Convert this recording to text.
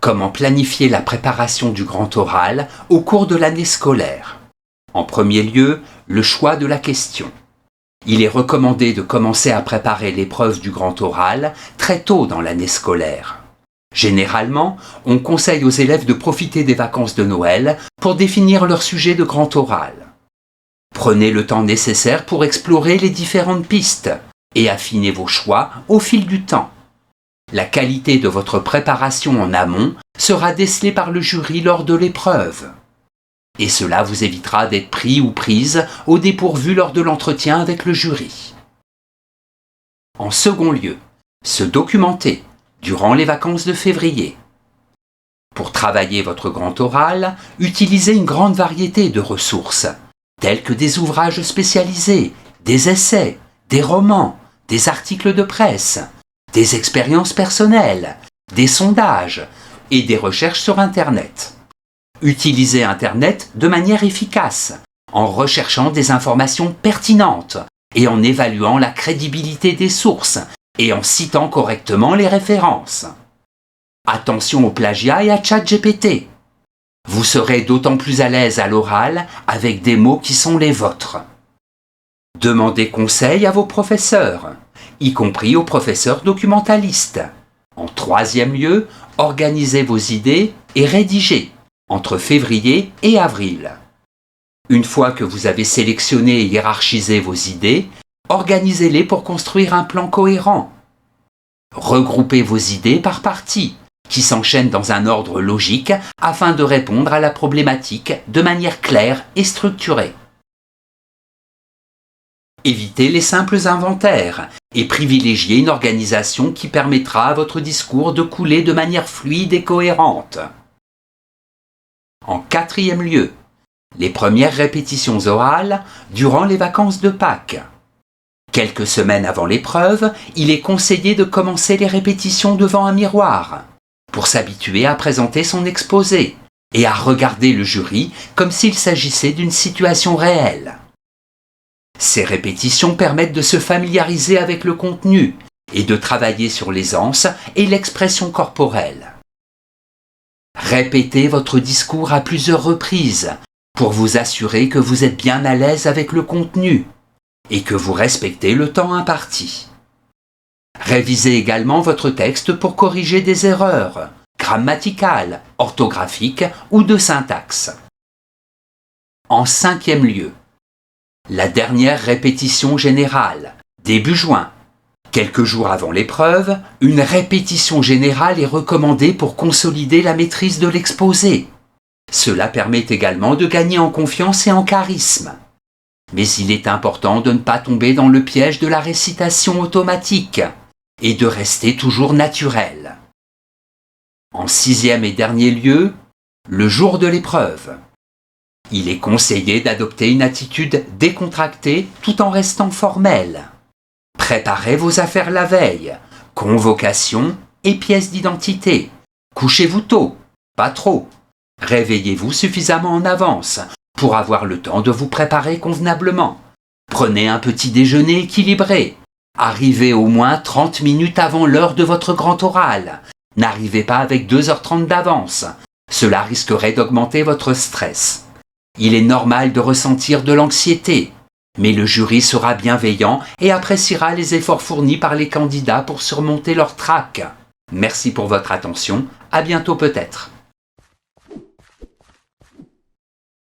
Comment planifier la préparation du grand oral au cours de l'année scolaire? En premier lieu, le choix de la question. Il est recommandé de commencer à préparer l'épreuve du grand oral très tôt dans l'année scolaire. Généralement, on conseille aux élèves de profiter des vacances de Noël pour définir leur sujet de grand oral. Prenez le temps nécessaire pour explorer les différentes pistes et affinez vos choix au fil du temps. La qualité de votre préparation en amont sera décelée par le jury lors de l'épreuve. Et cela vous évitera d'être pris ou prise au dépourvu lors de l'entretien avec le jury. En second lieu, se documenter durant les vacances de février. Pour travailler votre grand oral, utilisez une grande variété de ressources, telles que des ouvrages spécialisés, des essais, des romans, des articles de presse, des expériences personnelles, des sondages et des recherches sur Internet. Utilisez Internet de manière efficace, en recherchant des informations pertinentes et en évaluant la crédibilité des sources et en citant correctement les références. Attention au plagiat et à ChatGPT. Vous serez d'autant plus à l'aise à l'oral avec des mots qui sont les vôtres. Demandez conseil à vos professeurs, y compris aux professeurs documentalistes. En troisième lieu, organisez vos idées et rédigez entre février et avril. Une fois que vous avez sélectionné et hiérarchisé vos idées, organisez-les pour construire un plan cohérent. Regroupez vos idées par parties, qui s'enchaînent dans un ordre logique afin de répondre à la problématique de manière claire et structurée. Évitez les simples inventaires et privilégiez une organisation qui permettra à votre discours de couler de manière fluide et cohérente. En quatrième lieu, les premières répétitions orales durant les vacances de Pâques. Quelques semaines avant l'épreuve, il est conseillé de commencer les répétitions devant un miroir, pour s'habituer à présenter son exposé et à regarder le jury comme s'il s'agissait d'une situation réelle. Ces répétitions permettent de se familiariser avec le contenu et de travailler sur l'aisance et l'expression corporelle. Répétez votre discours à plusieurs reprises pour vous assurer que vous êtes bien à l'aise avec le contenu et que vous respectez le temps imparti. Révisez également votre texte pour corriger des erreurs grammaticales, orthographiques ou de syntaxe. En cinquième lieu, la dernière répétition générale, début juin. Quelques jours avant l'épreuve, une répétition générale est recommandée pour consolider la maîtrise de l'exposé. Cela permet également de gagner en confiance et en charisme. Mais il est important de ne pas tomber dans le piège de la récitation automatique et de rester toujours naturel. En sixième et dernier lieu, le jour de l'épreuve. Il est conseillé d'adopter une attitude décontractée tout en restant formel. Préparez vos affaires la veille, convocation et pièces d'identité. Couchez-vous tôt, pas trop. Réveillez-vous suffisamment en avance pour avoir le temps de vous préparer convenablement. Prenez un petit déjeuner équilibré. Arrivez au moins 30 minutes avant l'heure de votre grand oral. N'arrivez pas avec 2h30 d'avance. Cela risquerait d'augmenter votre stress. Il est normal de ressentir de l'anxiété, mais le jury sera bienveillant et appréciera les efforts fournis par les candidats pour surmonter leur trac. Merci pour votre attention, à bientôt peut-être.